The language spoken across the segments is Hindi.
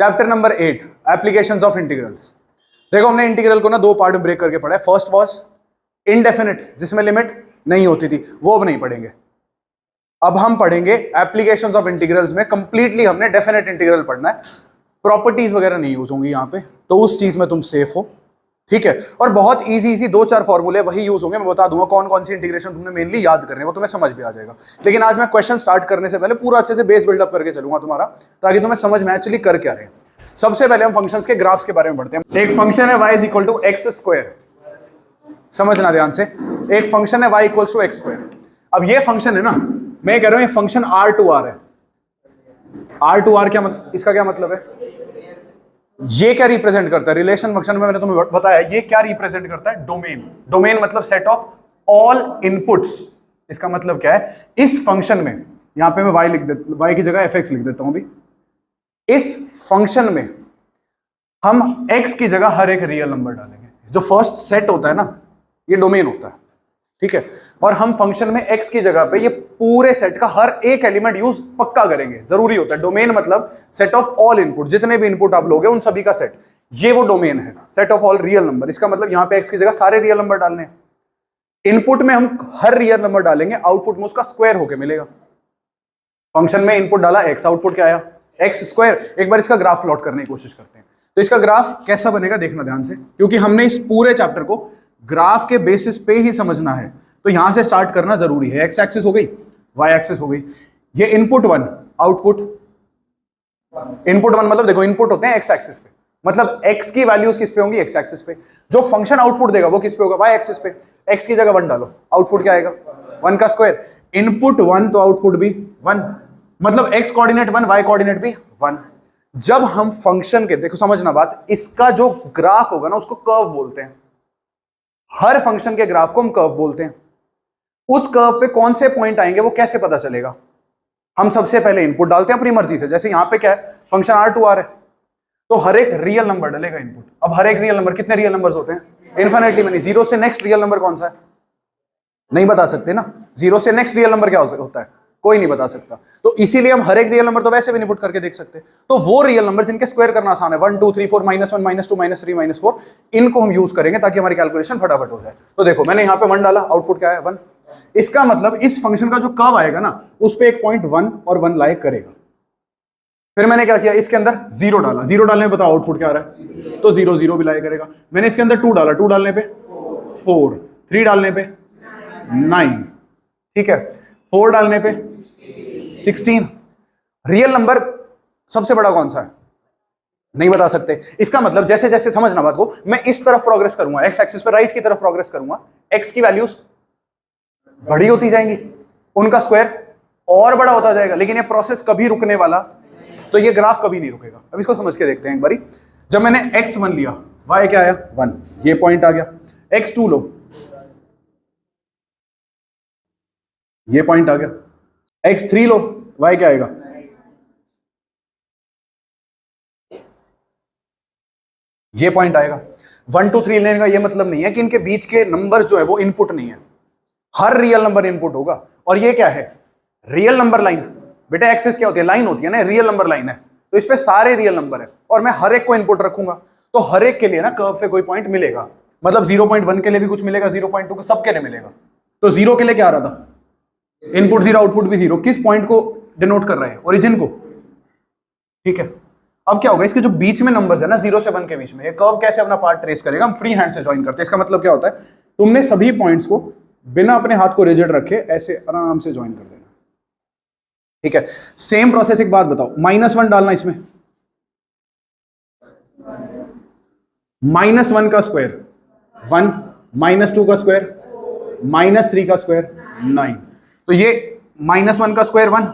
Chapter number 8 applications of integrals. देखो हमने इंटीग्रल को ना दो पार्ट में ब्रेक करके पढ़ा है। फर्स्ट वाज इनडेफिनिट, जिसमें लिमिट नहीं होती थी, वो अब नहीं पढ़ेंगे। अब हम पढ़ेंगे एप्लीकेशंस ऑफ इंटीग्रल्स में कंप्लीटली हमने डेफिनेट इंटीग्रल पढ़ना है। प्रॉपर्टीज वगैरह नहीं यूज होंगी यहाँ पे, तो उस चीज में तुम सेफ हो, ठीक है। और बहुत इजी दो चार फॉर्मूले वही यूज होंगे। मैं बता दूंगा कौन कौन सी इंटीग्रेशन तुमने मेनली याद करने, वो तुम्हें समझ भी आ जाएगा। लेकिन आज मैं क्वेश्चन स्टार्ट करने से पहले पूरा अच्छे से बेस बिल्डअप करके चलूंगा तुम्हारा, ताकि तुम्हें समझ में एक्चुअली कर क्या रहे हैं। सबसे पहले हम फंक्शंस के ग्राफ्स के बारे में पढ़ते हैं। एक फंक्शन है y is equal to x square, समझना ध्यान से। एक फंक्शन है y equals to x square. अब ये फंक्शन है ना, मैं कह रहा हूं ये फंक्शन R टू R है। R टू R क्या इसका क्या मतलब है? ये क्या रिप्रेजेंट करता है? रिलेशन फंक्शन में मैंने तुम्हें बताया ये क्या रिप्रेजेंट करता है? डोमेन। डोमेन मतलब सेट ऑफ ऑल इनपुट्स। इसका मतलब क्या है? इस फंक्शन में, यहां पे मैं y लिख देता, y की जगह fx लिख देता हूं अभी। इस फंक्शन में हम x की जगह हर एक रियल नंबर डालेंगे। जो फर्स्ट सेट होता है ना, ये डोमेन होता है, ठीक है। और हम फंक्शन में x की जगह पे ये पूरे सेट का हर एक एलिमेंट यूज पक्का करेंगे, जरूरी होता है। डोमेन मतलब सेट ऑफ ऑल इनपुट, जितने भी इनपुट आप लोगे उन सभी का सेट, ये वो डोमेन है। Set of all real number, इसका मतलब यहां पे x की जगह सारे रियल नंबर डालने हैं। इनपुट में हम हर रियल नंबर डालेंगे, आउटपुट में उसका स्क्वायर होके मिलेगा। फंक्शन में इनपुट डाला x, आउटपुट क्या आया? X square. एक बार इसका ग्राफ प्लॉट करने की कोशिश करते हैं। तो इसका ग्राफ कैसा बनेगा देखना ध्यान से, क्योंकि हमने इस पूरे चैप्टर को ग्राफ के बेसिस पे ही समझना है, तो यहां से स्टार्ट करना जरूरी है। एक्स एक्सिस हो गई, वाई एक्सिस हो गई, ये इनपुट 1, आउटपुट। इनपुट 1 मतलब देखो इनपुट होते हैं एक्स एक्सिस पे, मतलब एक्स की वैल्यूज किस पे होंगी? एक्स एक्सिस पे। जो फंक्शन आउटपुट देगा वो किस पे होगा? वाई एक्सिस पे। एक्स की जगह 1 डालो, आउटपुट क्या आएगा? 1 का स्क्वायर। इनपुट 1 तो आउटपुट भी 1, मतलब एक्स कोऑर्डिनेट 1, वाई कोऑर्डिनेट भी 1। जब हम फंक्शन के, देखो समझना बात, इसका जो ग्राफ होगा ना उसको कर्व बोलते हैं। हर फंक्शन के ग्राफ को हम कर्व बोलते हैं। उस कर्व पे कौन से पॉइंट आएंगे वो कैसे पता चलेगा? हम सबसे पहले इनपुट डालते हैं अपनी मर्जी से। जैसे यहां पे क्या है, फंक्शन R टू R है, तो हर एक रियल नंबर डलेगा इनपुट। अब हर एक रियल नंबर, कितने रियल नंबर्स होते हैं? Infinitely many. जीरो से नेक्स्ट रियल नंबर कौन सा है? नहीं बता सकते ना। जीरो से नेक्स्ट रियल नंबर क्या होता है? कोई नहीं बता सकता। तो इसीलिए हम हर एक रियल नंबर तो वैसे भी इनपुट करके देख सकते हैं। तो वो रियल नंबर जिनके स्क्वायर करना आसान है, 1 2 3 4 -1 -2 -3 -4, इनको हम यूज करेंगे ताकि हमारी कैलकुलेशन फटाफट हो जाए। तो देखो मैंने यहां पे 1 डाला, आउटपुट क्या है? 1। इसका मतलब इस फंक्शन का जो कर्व आएगा ना, उस पे एक पॉइंट 1 और 1 लाई करेगा। फिर मैंने क्या किया, इसके अंदर 0 डाला। 0 डालने पे बताओ आउटपुट क्या आ रहा है? तो 0 0 भी लाई करेगा। मैंने इसके अंदर 2 डाला, 2 डालने पे 4, 3 डालने पे 9, ठीक है, 4 डालने पे 16। रियल नंबर सबसे बड़ा कौन सा है? नहीं बता सकते। इसका मतलब जैसे जैसे, समझना बात को, मैं इस तरफ प्रोग्रेस करूंगा, एक्स एक्सिस पे राइट की तरफ प्रोग्रेस करूंगा, एक्स की वैल्यूज बड़ी होती जाएंगी, उनका स्क्वायर और बड़ा होता जाएगा। लेकिन ये प्रोसेस कभी रुकने वाला, तो ये ग्राफ कभी नहीं रुकेगा। अब इसको समझ के देखते हैं एक बारी। जब मैंने x1 लिया, y क्या आया? 1, ये पॉइंट आ गया। x2 लो, ये पॉइंट आ गया। x3 लो, y क्या आएगा? ये पॉइंट आएगा। 1 2 3 लेने का ये मतलब नहीं है कि इनके बीच के नंबर जो है वो इनपुट नहीं है। हर रियल नंबर इनपुट होगा। और ये क्या है? Real number line. बेटा एक्सिस क्या होती है? लाइन होती है ना, रियल नंबर लाइन है। तो इस पे सारे रियल नंबर है और मैं हर एक को इनपुट रखूंगा, तो हर एक के लिए ना कर्व पे कोई पॉइंट मिलेगा। मतलब 0.1 के लिए भी कुछ मिलेगा, 0.2 के, सबके लिए मिलेगा। तो 0 के लिए क्या आ रहा था? इनपुट 0, आउटपुट भी 0। किस पॉइंट को डिनोट कर रहे हैं? ओरिजिन को, ठीक है। अब क्या होगा, इसके जो बीच में नंबर्स है ना, 0 से 1 के बीच में, ये कर्व कैसे अपना पार्ट ट्रेस करेगा? हम फ्री हैंड से ज्वाइन करते हैं। इसका मतलब क्या होता है, तुमने सभी पॉइंट्स को बिना अपने हाथ को रिजिड रखे ऐसे आराम से ज्वाइन कर देना, ठीक है। Same process. एक बात बताओ, -1 डालना इसमें, -1 का स्क्वायर 1, -2 का स्क्वायर, -3 का स्क्वायर 9। तो ये -1 का स्क्वायर 1,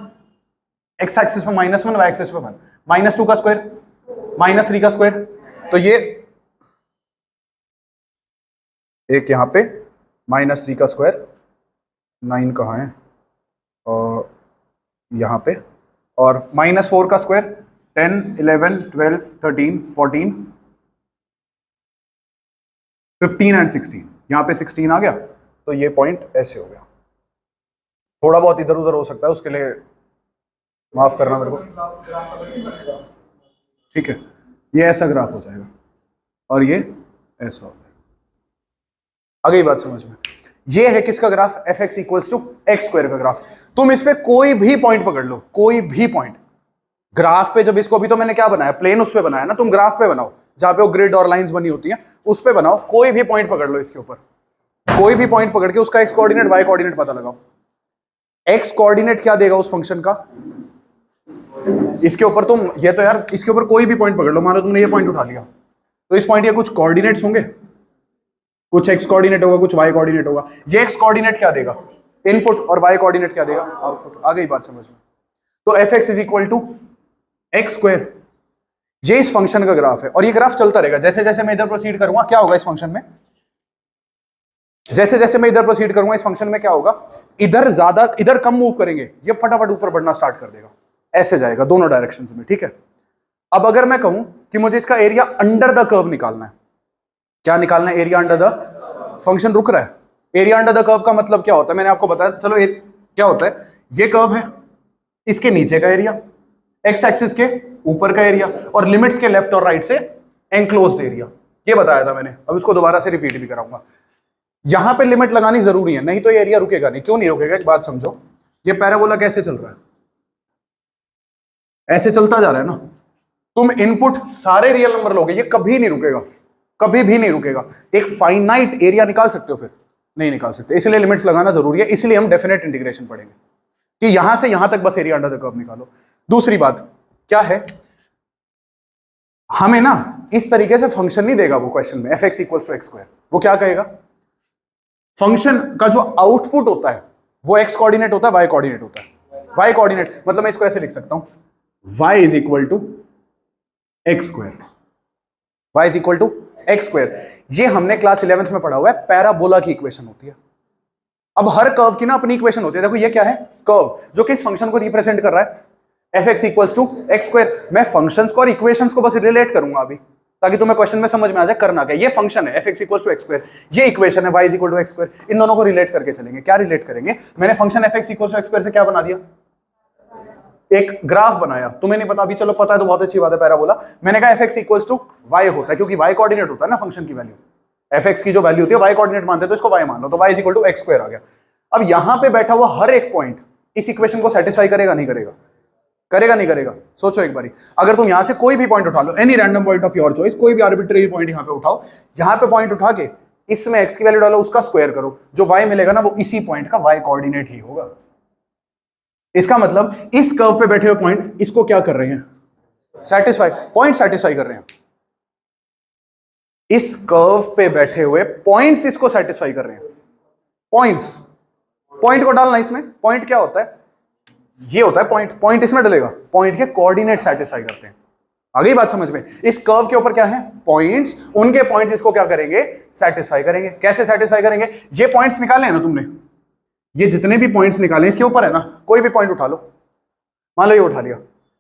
एक्स एक्सिस पे -1, वाई एक्सिस पे 1, -2 का स्क्वायर, -3 का स्क्वायर। तो ये एक यहां पे -3 का स्क्वायर, 9 कहां है? और यहां पे, और -4 का स्क्वायर, 10 11 12 13 14 15 एंड 16। यहां पे 16 आ गया, तो ये पॉइंट ऐसे हो गया। थोड़ा बहुत इधर उधर हो सकता है, उसके लिए माफ करना मेरे को। ठीक है, ये ऐसा ग्राफ हो जाएगा और ये ऐसा हो जाएगा। आ गई बात समझ में? ये है किसका graph? F x equals to x square का ग्राफ। तुम इस पे कोई भी पॉइंट पकड़ लो, कोई भी पॉइंट ग्राफ पे। जब इसको अभी तो मैंने क्या बनाया, प्लेन उस पे बनाया ना, तुम ग्राफ पे बनाओ जहां पे वो ग्रिड और लाइंस बनी होती हैं, उस पे बनाओ। कोई भी पॉइंट पकड़ लो इसके ऊपर, कोई भी पॉइंट पकड़ के उसका एक्स कोऑर्डिनेट वाई कोऑर्डिनेट पता लगाओ। एक्स कोऑर्डिनेट क्या देगा उस फंक्शन का? इसके ऊपर तुम ये तो यार इसके ऊपर कोई भी पॉइंट पकड़ लो, मान लो तुमने ये पॉइंट उठा लिया, तो इस पॉइंट के कुछ कोऑर्डिनेट्स होंगे, कुछ एक्स कोऑर्डिनेट होगा, कुछ वाई कोऑर्डिनेट होगा। ये एक्स कोऑर्डिनेट क्या देगा? इनपुट, और वाई कोऑर्डिनेट क्या देगा? आउटपुट। आ गई बात समझ में? तो f x is equal to x square, ये इस फंक्शन का ग्राफ है और ये ग्राफ चलता रहेगा। जैसे जैसे मैं इधर प्रोसीड करूंगा क्या होगा इस फंक्शन में? जैसे जैसे मैं इधर प्रोसीड करूंगा इस फंक्शन में क्या होगा? इधर ज्यादा, इधर कम मूव करेंगे, ये फटाफट ऊपर बढ़ना स्टार्ट कर देगा, ऐसे जाएगा दोनों डायरेक्शंस में। ठीक है, अब अगर मैं कहूं कि मुझे इसका एरिया अंडर द कर्व निकालना है, क्या निकालना है? एरिया अंडर द, फंक्शन रुक रहा है। एरिया अंडर द कर्व का मतलब क्या होता है? मैंने आपको बताया। चलो क्या होता है? ये कर्व है, इसके नीचे का एरिया, एक्स एक्सिस के ऊपर का एरिया, और लिमिट्स के लेफ्ट और राइट से एनक्लोज्ड एरिया, ये बताया था मैंने। अब इसको दोबारा से रिपीट भी कराऊंगा। यहां पे लिमिट लगानी जरूरी है, नहीं तो ये एरिया रुकेगा नहीं। क्यों नहीं रुकेगा? एक बात समझो, ये पैराबोला कैसे चल रहा है? ऐसे चलता जा रहा है ना। तुम इनपुट सारे रियल नंबर लोगे, ये कभी नहीं रुकेगा, कभी भी नहीं रुकेगा। एक फाइनाइट एरिया निकाल सकते हो? फिर नहीं निकाल सकते, इसलिए लिमिट्स लगाना जरूरी है। इसलिए हम डेफिनेट इंटीग्रेशन पढ़ेंगे कि यहां से यहां तक बस एरिया अंडर द कर्व निकालो। दूसरी बात क्या है, हमें ना इस तरीके से फंक्शन नहीं देगा वो क्वेश्चन में, f x equals to x square. वो क्या कहेगा? फंक्शन का जो आउटपुट होता है वो एक्स कोऑर्डिनेट होता है, वाई कोऑर्डिनेट होता है। वाई कोऑर्डिनेट मतलब मैं इसको ऐसे लिख सकता हूं, y is equal to x square, y is equal to x square. ये हमने क्लास 11th में पढ़ा हुआ है, पैराबोला की इक्वेशन होती है। अब हर कर्व की ना अपनी इक्वेशन होती है। देखो ये क्या है? कर्व जो कि इस फंक्शन को रिप्रेजेंट कर रहा है, f x equals to x square. मैं फंक्शंस को और इक्वेशंस को बस रिलेट करूंगा अभी, ताकि तुम्हें क्वेश्चन में समझ में आ जाए करना क्या। ये फंक्शन है f x equals to x square, ये इक्वेशन है y is equal to x square. इन दोनों को रिलेट करके चलेंगे। क्या रिलेट करेंगे? मैंने function f x equals to x square से क्या बना दिया? एक ग्राफ बनाया। तुम्हें नहीं पता अभी, चलो पता है तो बहुत अच्छी बात है, पैराबोला। मैंने कहा f x equals to y होता है, क्योंकि वाई कोऑर्डिनेट होता है ना फंक्शन की वैल्यू। एफ एक्स की जो वैल्यू होती है वाई कोऑर्डिनेट मानते हैं, तो इसको वाई मान लो, तो y is equal to x square आ गया। अब यहां पे बैठा हुआ हर एक पॉइंट इस इक्वेशन को सेटिस्फाई करेगा नहीं करेगा? करेगा नहीं करेगा? सोचो एक बारी, अगर तुम यहां से कोई भी पॉइंट उठा लो, any random point of your choice, कोई भी आर्बिट्रेरी पॉइंट यहां पे उठाओ, यहां पे पॉइंट उठा के इसमें एक्स की वैल्यू डालो, उसका स्क्वायर करो, जो वाई मिलेगा ना वो इसी पॉइंट का वाई कोऑर्डिनेट ही होगा। इसका मतलब इस कर्व पे बैठे हुए पॉइंट इसको क्या कर रहे हैं? सेटिस्फाई, पॉइंट सेटिस्फाई कर रहे हैं। इस कर्व पे बैठे हुए पॉइंट्स इसको सेटिस्फाई कर रहे हैं। पॉइंट्स, पॉइंट को डालना इसमें। पॉइंट क्या होता है? ये होता है पॉइंट। पॉइंट इसमें डलेगा, पॉइंट के कोऑर्डिनेट सेटिस्फाई करते हैं। आ गई बात समझ में? इस कर्व के ऊपर क्या है? पॉइंट्स। उनके पॉइंट्स इसको क्या करेंगे? सेटिस्फाई करेंगे। कैसे सेटिस्फाई करेंगे? ये पॉइंट्स निकाले हैं ना तुमने, ये जितने भी पॉइंट्स निकाले इसके ऊपर है ना, कोई भी पॉइंट उठा लो, मान लो ये उठा लिया,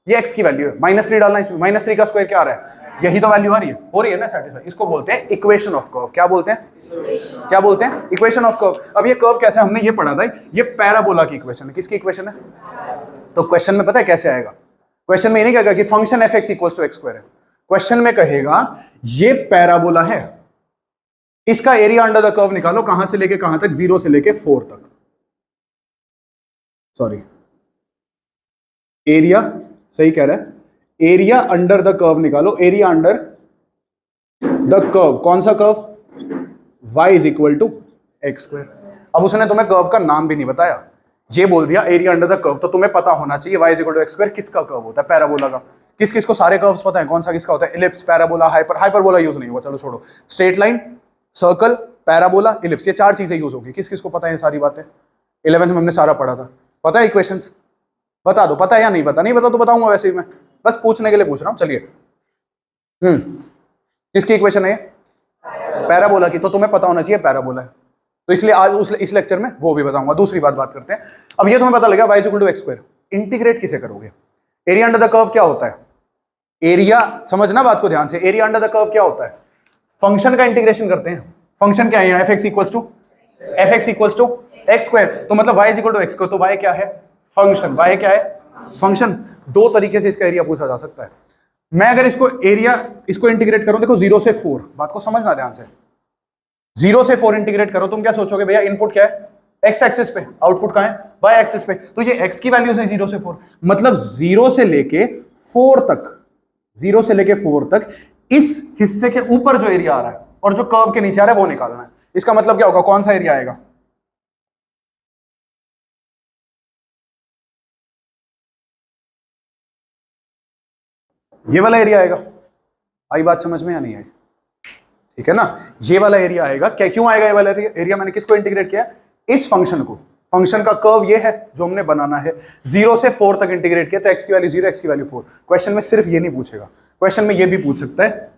ये एक्स की वैल्यू है, -3 डालना इसमें, -3 का स्क्वायर क्या आ रहा है? यही तो वैल्यू आ रही है, हो रही है ना सेटिस्फाई। इसको बोलते हैं इक्वेशन ऑफ कर्व। क्या बोलते हैं? क्या बोलते हैं? Equation of curve. अब ये कर्व कैसे, हमने ये पढ़ा था, ये पैराबोला की इक्वेशन है। किसकी इक्वेशन है? तो क्वेश्चन में पता है कैसे आएगा? क्वेश्चन में ये नहीं कहेगा कि function f x equals to x square है। क्वेश्चन में कहेगा ये पैराबोला है, इसका एरिया अंडर द कर्व निकालो, कहां से लेके कहां तक? 0 से लेके 4 तक। सॉरी, एरिया सही कह रहा है, एरिया अंडर द कर्व निकालो। एरिया अंडर द कर्व, कौन सा curve? y is equal to x square. अब उसने तुम्हें कर्व का नाम भी नहीं बताया, ये बोल दिया एरिया अंडर द कर्व। तो तुम्हें पता होना चाहिए y is equal to x square किसका कर्व होता है? पैराबोला का। किस किस को सारे कर्व्स पता है कौन सा किसका होता है? इलिप्स, पैराबोला, हाइपरबोला यूज नहीं हुआ, चलो छोड़ो। Straight line, circle, parabola, ellipse, ये 4 चीजें यूज होगी। किस किस को पता है ये सारी बातें? 11th में हमने सारा पढ़ा था। पता है इक्वेशंस? बता दो, पता है या नहीं पता? नहीं पता तो बताऊंगा वैसे ही, मैं बस पूछने के लिए पूछ रहा हूं। चलिए, किसकी इक्वेशन है? पैराबोला की। तो तुम्हें पता होना चाहिए पैराबोला है, तो इसलिए आज इस लेक्चर में वो भी बताऊंगा। दूसरी बात करते हैं। अब ये तुम्हें पता लगा y is equal to x square, integrate किसे करोगे? एरिया अंडर द कर्व क्या होता है? एरिया, समझना बात को ध्यान से, एरिया अंडर द कर्व क्या होता है? फंक्शन का इंटीग्रेशन करते हैं। फंक्शन क्या है? F x equals to x square. तो मतलब y is equal to x square, तो y क्या है? फंक्शन। y क्या है? फंक्शन। 2 तरीके से इसका एरिया पूछा जा सकता है। मैं अगर इसको एरिया इसको इंटीग्रेट करूं, देखो 0 से 4, बात को समझना ध्यान से, 0 से 4 इंटीग्रेट करो, तुम क्या सोचोगे भैया इनपुट क्या है एक्स एक्सिस पे, आउटपुट कहां है वाई एक्सिस पे, तो ये एक्स की वैल्यूज है 0 से 4, मतलब 0 से लेके 4 तक, 0 से लेके 4 तक इस हिस्से के ऊपर जो एरिया आ रहा है और जो कर्व के नीचे आ रहा है वो निकालना है। इसका मतलब क्या होगा, कौन सा एरिया आएगा, ये वाला एरिया आएगा। आई बात समझ में या नहीं आई, ठीक है ना, ये वाला एरिया आएगा। क्या क्यों आएगा ये वाला एरिया, मैंने किसको इंटीग्रेट किया, इस फंक्शन को, फंक्शन का कर्व ये है जो हमने बनाना है, 0 से 4 तक इंटीग्रेट किया, तो x की वैल्यू 0, x की वैल्यू 4। क्वेश्चन में सिर्फ ये नहीं पूछेगा, क्वेश्चन में ये भी पूछ सकता है,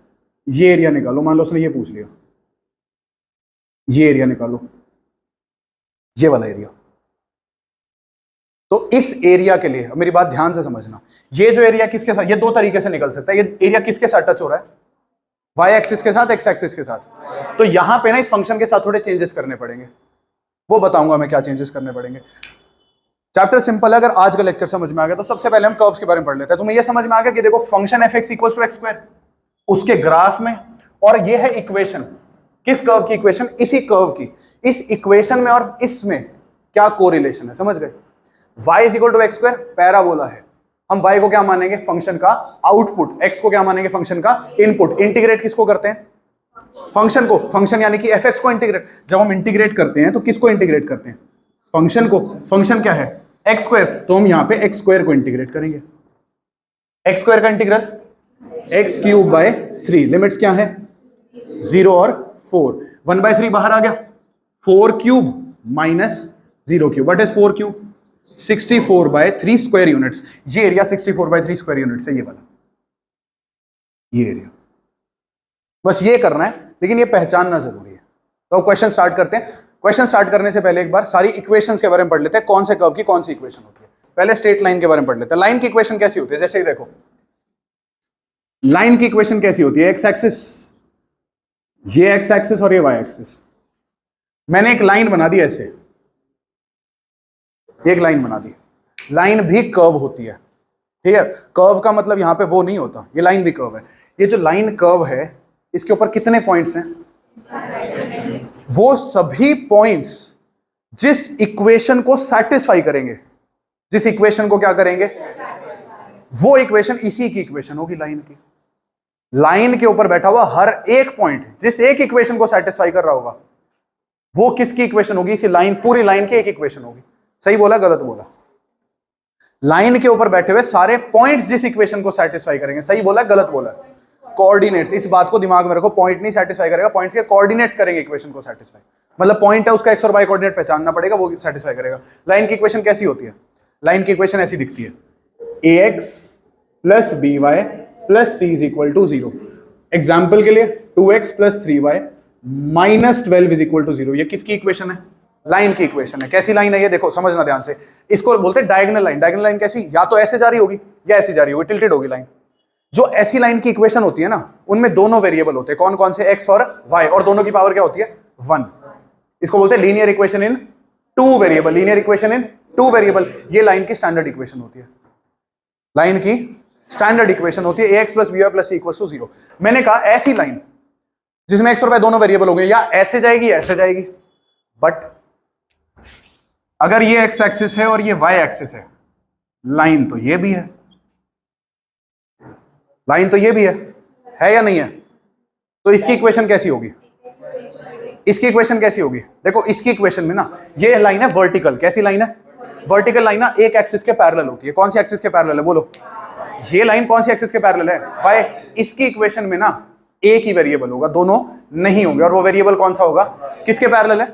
ये एरिया निकालो, मान लो उसने ये पूछ लिया, ये एरिया निकालो, ये वाला एरिया। तो इस एरिया के लिए मेरी बात ध्यान से समझना, ये जो एरिया किसके साथ, ये दो तरीके से निकल सकता है, ये एरिया किसके साथ टच हो रहा है, वाई एक्सिस के साथ, एक्स एक्सिस के साथ। तो यहां पे ना इस फंक्शन के साथ थोड़े चेंजेस करने पड़ेंगे, वो बताऊंगा मैं क्या चेंजेस करने पड़ेंगे। चैप्टर सिंपल है, अगर आज का लेक्चर समझ में आ गया तो सबसे पहले हम कर्व्स के बारे में पढ़ लेते हैं। तुम्हें ये समझ में आ गया कि देखो function f x equal to x square, उसके ग्राफ में, और ये है इक्वेशन, किस कर्व की इक्वेशन, इसी कर्व की, इस इक्वेशन में और इसमें क्या कोरिलेशन है, समझ गए। y is equal to x square parabola है, हम y को क्या मानेंगे, फंक्शन का आउटपुट, x को क्या मानेंगे, फंक्शन का इनपुट। इंटीग्रेट किसको करते हैं, फंक्शन को, फंक्शन यानी कि fx को इंटीग्रेट। जब हम इंटीग्रेट करते हैं तो किसको इंटीग्रेट करते हैं, फंक्शन को। फंक्शन क्या है, एक्स स्क्वायर, तो हम यहां पे एक्स स्क्वायर को इंटीग्रेट करेंगे। एक्स स्क्वायर का integral x cube by 3, limits क्या है 0 और 4, 1/3 बाहर आ गया, 4 cube minus 0 cube, what is 4 cube, 64/3 square units. ये एरिया 64/3 स्क्वायर यूनिट्स है, ये वाला, ये एरिया। बस ये करना है, लेकिन ये पहचानना जरूरी है। तो क्वेश्चन स्टार्ट करते हैं। क्वेश्चन स्टार्ट करने से पहले एक बार सारी इक्वेशंस के बारे में पढ़ लेते हैं, कौन से कर्व की कौन सी इक्वेशन होती है। पहले स्ट्रेट लाइन के बारे में पढ़ लेते हैं। लाइन की इक्वेशन कैसी होती है, जैसे ही देखो लाइन की इक्वेशन कैसी होती है, एक्स एक्सिस, ये एक्स एक्सिस और ये वाई एक्सिस। मैंने एक लाइन बना दी ऐसे, एक लाइन बना दी, लाइन भी कर्व होती है, ठीक है। कर्व का मतलब यहां पे वो नहीं होता, ये लाइन भी कर्व है। ये जो लाइन कर्व है इसके ऊपर कितने पॉइंट्स हैं, वो सभी पॉइंट्स जिस इक्वेशन को सेटिस्फाई करेंगे, जिस इक्वेशन को क्या करेंगे, वो इक्वेशन इसी की इक्वेशन होगी लाइन की। लाइन के ऊपर बैठा हुआ हर एक पॉइंट जिस एक इक्वेशन को सेटिस्फाई कर रहा होगा वो किसकी इक्वेशन होगी, इसी लाइन, पूरी लाइन की एक इक्वेशन होगी। सही बोला गलत बोला, लाइन के ऊपर बैठे हुए सारे पॉइंट्स जिस इक्वेशन को सेटिस्फाई करेंगे, सही बोला गलत बोला, कोऑर्डिनेट्स, इस बात को दिमाग में रखो, पॉइंट नहीं सेटिस्फाई करेगा, पॉइंट्स के कोऑर्डिनेट्स करेंगे इक्वेशन को सेटिस्फाई। मतलब पॉइंट है उसका एक्स और वाई कोऑर्डिनेट पहचानना पड़ेगा, वो सेटिस्फाई करेगा। लाइन की इक्वेशन कैसी होती है, लाइन की इक्वेशन ऐसी दिखती है, ax plus b y plus c is equal to 0। Example के लिए 2x plus 3y minus 12 is equal to 0। ये किसकी इक्वेशन है, लाइन की इक्वेशन है। कैसी लाइन है ये देखो, समझना ध्यान से, इसको बोलते हैं डायगोनल लाइन। डायगोनल लाइन कैसी, या तो ऐसे जा रही होगी या ऐसी जा रही होगी, टिल्टेड होगी लाइन। जो ऐसी लाइन की इक्वेशन होती है ना, उनमें दोनों वेरिएबल होते हैं, कौन कौन से, x और y, और दोनों की पावर क्या होती है 1। इसको बोलते हैं linear equation in 2 variable, linear equation in 2 variable. ये लाइन की स्टैंडर्ड इक्वेशन होती है, लाइन की स्टैंडर्ड इक्वेशन होती है ax plus by plus c equal to 0। मैंने कहा ऐसी लाइन जिसमें x और y दोनों वेरिएबल होंगे, या ऐसे जाएगी ऐसे जाएगी, बट अगर ये x एक्सिस है और ये y एक्सिस है, लाइन तो ये भी है, लाइन तो ये भी है या नहीं है, तो इसकी इक्वेशन कैसी होगी, इसकी इक्वेशन कैसी होगी, देखो इसकी इक्वेशन में ना ये लाइन है वर्टिकल। कैसी लाइन है, वर्टिकल लाइन ना एक एक्सिस के पैरेलल होती है। कौन सी एक्सिस के पैरेलल है बोलो, ये लाइन कौन सी एक्सिस के पैरेलल है, y। इसकी इक्वेशन में ना एक ही वेरिएबल होगा, दोनों नहीं होंगे, और वो वेरिएबल कौन सा होगा, किसके पैरेलल है,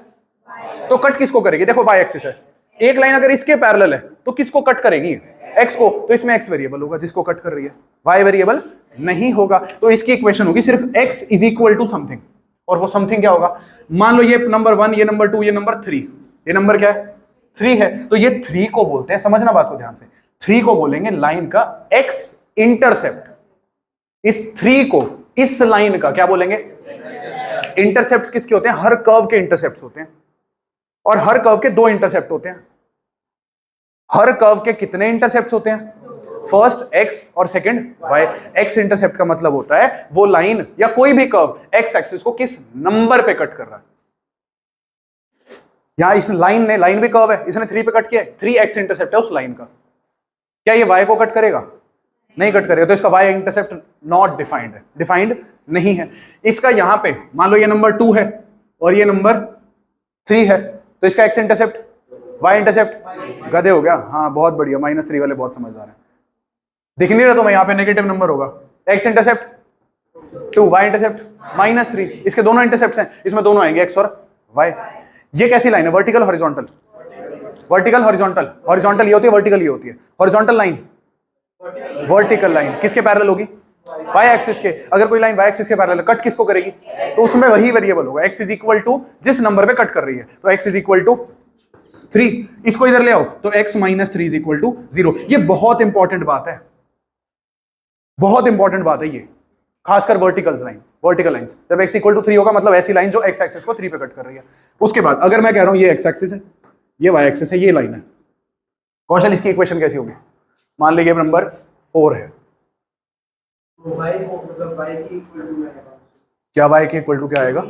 तो कट किसको करेगी, देखो y एक्सिस है, एक लाइन अगर इसके पैरेलल है तो किसको कट करेगी, x को, तो इसमें x वेरिएबल होगा जिसको कट कर रही है, y वेरिएबल नहीं होगा। तो इसकी इक्वेशन होगी सिर्फ x is equal to something, और वो समथिंग क्या होगा, मान लो ये नंबर 1, ये नंबर 2, ये नंबर 3, ये नंबर क्या है 3 है, तो ये 3 को बोलते हैं, समझना बात को ध्यान से, 3 को बोलेंगे लाइन का x इंटरसेप्ट। इस 3 को इस लाइन का क्या बोलेंगे, इंटरसेप्ट किसके होते हैं, हर कर्व के इंटरसेप्ट होते हैं, और हर कर्व के 2 इंटरसेप्ट होते हैं। हर कर्व के कितने इंटरसेप्ट होते हैं, फर्स्ट एक्स और सेकंड वाई। एक्स इंटरसेप्ट का मतलब होता है वो लाइन या कोई भी कर्व एक्स एक्सिस को किस नंबर पे कट कर रहा है। यहां इस लाइन भी कर्व है, इसने 3 पे कट किया है, 3 एक्स इंटरसेप्ट है उस लाइन का। क्या ये वाई को कट करेगा? नहीं कट करेगा, तो इसका वाई इंटरसेप्ट नॉट डिफाइंड है, डिफाइंड नहीं है। इसका यहां पे मान लो ये नंबर 2 है और ये नंबर 3 है, तो इसका एक्स इंटरसेप्ट वाई इंटरसेप्ट गधे हो गया। हाँ बहुत बढ़िया, -3 वाले बहुत समझदार हैं। दिख नहीं रहा तुम्हें यहाँ पे नेगेटिव नंबर होगा, एक्स इंटरसेप्ट 2 वाई इंटरसेप्ट -3, इसके दोनों इंटरसेप्ट्स हैं, इसमें दोनों आएंगे एक्स और वाई। ये कैसी लाइन है? Vertical horizontal? Vertical horizontal, horizontal ये होती है, वर्टिकल ये होती है। हॉरिजॉन्टल लाइन, वर्टिकल लाइन किसके पैरेलल होगी? वाई एक्सिस के। अगर कोई लाइन वाई एक्सिस के पैरेलल कट किसको करेगी? तो उसमें वही वेरिएबल होगा, x इज इक्वल टू जिस नंबर पे कट कर रही है, तो x इज इक्वल टू 3। इसको इधर ले आओ तो x -3 इज इक्वल टू 0। ये बहुत इंपॉर्टेंट बात है, बहुत इंपॉर्टेंट बात है ये, खासकर वर्टिकल लाइन, वर्टिकल लाइंस। जब x इक्वल टू 3 होगा मतलब ऐसी लाइन जो x एक्सिस को 3 पे कट कर रही है। उसके बाद अगर मैं कह रहा हूं ये x एक्सिस है, ये y एक्सिस है, ये लाइन है, कौशल इसकी इक्वेशन कैसी होगी? मान लीजिए नंबर 4 है, y को मतलब y की इक्वल टू आएगा। क्या y के इक्वल टू क्या आएगा?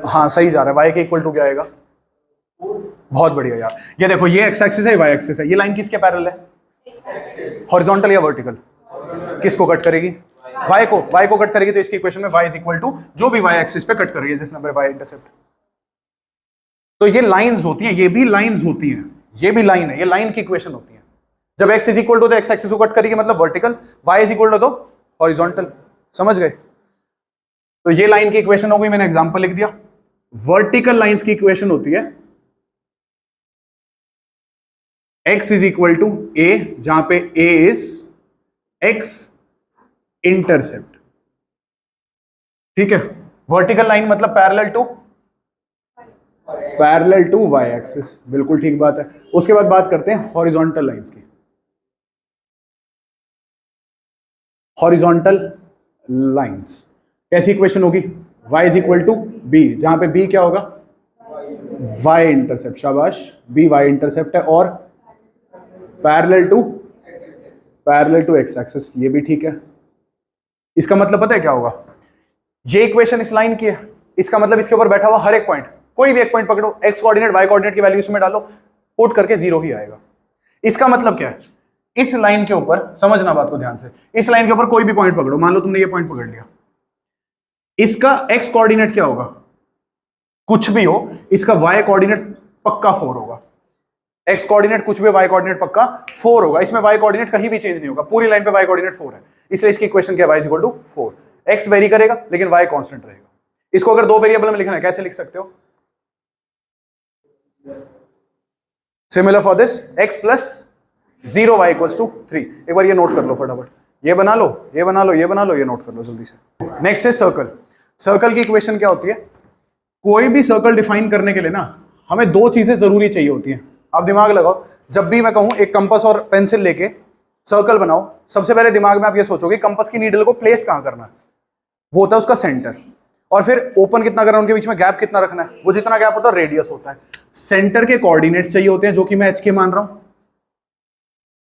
हाँ सही जा रहा है, y के इक्वल टू क्या आएगा? बहुत बढ़िया यार। ये देखो ये x एक्सिस है, y एक्सिस है, ये लाइन किसके पैरेलल है? हॉरिजॉन्टल या वर्टिकल? किसको कट करेगी? y को कट करेगी, तो इसकी इक्वेशन में y इज इक्वल टू जो भी y एक्सिस पे कट कर रही है, जिस नंबर y इंटरसेप्ट। तो ये लाइंस होती हैं, ये भी लाइंस होती हैं, ये भी लाइन है, ये लाइन की इक्वेशन होती है। जब x इज इक्वल टू तो x एक्सिस को कट करेगी मतलब vertical, y is equal to तो हॉरिजॉन्टल। समझ गए? तो ये लाइन की इक्वेशन हो गई, मैंने एग्जांपल लिख दिया। वर्टिकल लाइंस की इक्वेशन होती है x is equal to a, जहां पे a इज x इंटरसेप्ट। ठीक है, वर्टिकल लाइन मतलब पैरेलल टू y एक्सिस, बिल्कुल ठीक बात है। उसके बाद बात करते हैं हॉरिजॉन्टल लाइंस की। हॉरिजॉन्टल लाइंस कैसी इक्वेशन होगी? y is equal to b, जहां पे b क्या होगा? y intercept. शाबाश, b y इंटरसेप्ट है और पैरेलल टू x एक्सिस, ये भी ठीक है। इसका मतलब पता है क्या होगा? ये इक्वेशन इस लाइन की है, इसका मतलब इसके ऊपर बैठा हुआ हर एक पॉइंट, कोई भी एक पॉइंट पकड़ो, x कोऑर्डिनेट y कोऑर्डिनेट की वैल्यू इसमें डालो, पुट करके 0 ही आएगा। इसका मतलब क्या है? इस लाइन के ऊपर, समझना बात को ध्यान से, इस लाइन के ऊपर कोई भी पॉइंट पकड़ो, मान लो तुमने ये पॉइंट पकड़ लिया, इसका x कोऑर्डिनेट क्या होगा? कुछ भी हो, इसका y कोऑर्डिनेट पक्का 4 होगा। x कोऑर्डिनेट कुछ भी, y कोऑर्डिनेट पक्का 4 होगा। इसमें y कोऑर्डिनेट कहीं भी चेंज नहीं होगा, पूरी लाइन पे y कोऑर्डिनेट 4 है, इसलिए इसकी इक्वेशन क्या है? y is equal to 4। x vary करेगा लेकिन y कांस्टेंट रहेगा। इसको अगर दो वेरिएबल में लिखना है कैसे लिख सकते हो? Similar for this, x plus 0 y equals to 3। एक बार ये नोट कर लो फटाफट, ये बना लो, ये बना लो, ये बना लो, ये नोट कर लो जल्दी से। नेक्स्ट है सर्कल। सर्कल की इक्वेशन क्या होती है? कोई भी सर्कल डिफाइन करने के लिए ना हमें दो चीजें जरूरी चाहिए होती हैं। आप दिमाग लगाओ, जब भी मैं कहूं एक कंपास और पेंसिल लेके सर्कल बनाओ, सबसे पहले दिमाग में आप ये सोचोगे कंपास की नीडल को प्लेस कहां करना है, वो होता है उसका सेंटर। और फिर ओपन कितना करना है, उनके बीच में गैप कितना रखना है, वो जितना गैप होता है रेडियस होता है। सेंटर के कोऑर्डिनेट्स चाहिए होते हैं जो कि मैं h के मान रहा हूं,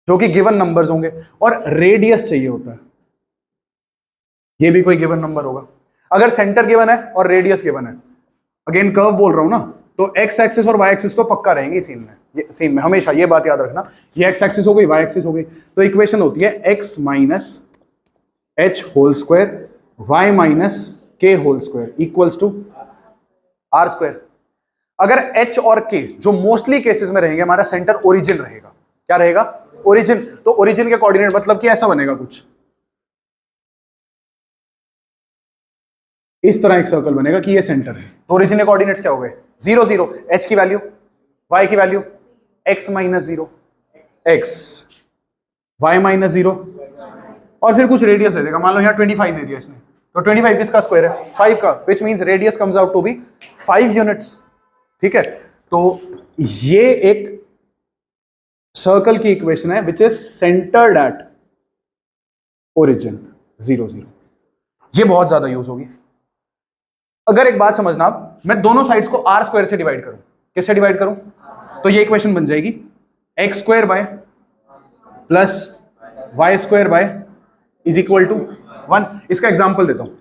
जो कि गिवन नंबर्स होंगे, और रेडियस चाहिए होता है, ये भी कोई गिवन नंबर होगा। अगर सेंटर गिवन है और रेडियस गिवन है, अगेन कर्व बोल रहा हूं ना, तो x एक्सिस और y एक्सिस तो पक्का रहेंगे सीन में, ये सीन में हमेशा ये बात याद रखना, ये x एक्सिस हो गई, y एक्सिस हो गई। तो इक्वेशन होती है x minus h whole square y minus k whole square equals to r square. अगर h और k जो मोस्टली केसेस में रहेंगे, हमारा सेंटर ओरिजिन रहेगा। क्या रहेगा? ओरिजिन। तो ओरिजिन के कोऑर्डिनेट मतलब कि ऐसा बनेगा कुछ इस तरह, एक सर्कल बनेगा कि ये सेंटर है। तो ओरिजिन के कोऑर्डिनेट्स क्या हो गए? 0 0, h की वैल्यू, y की value x minus 0, x y minus 0, और फिर कुछ रेडियस दे देगा। मान लो यहाँ 25 दे दिया इसने, तो 25 किसका स्क्वायर है? 5 का, which means radius comes out to be 5 units. ठीक है, तो ये एक सर्कल की इक्वेशन है which is centred at origin 0 0। ये बहुत ज्यादा यूज होगी। अगर एक बात समझना आप, मैं दोनों साइड्स को r स्क्वायर से डिवाइड करूं, किससे डिवाइड करूं? तो ये इक्वेशन बन जाएगी x square by plus y square by is equal to 1। इसका एग्जांपल देता हूं,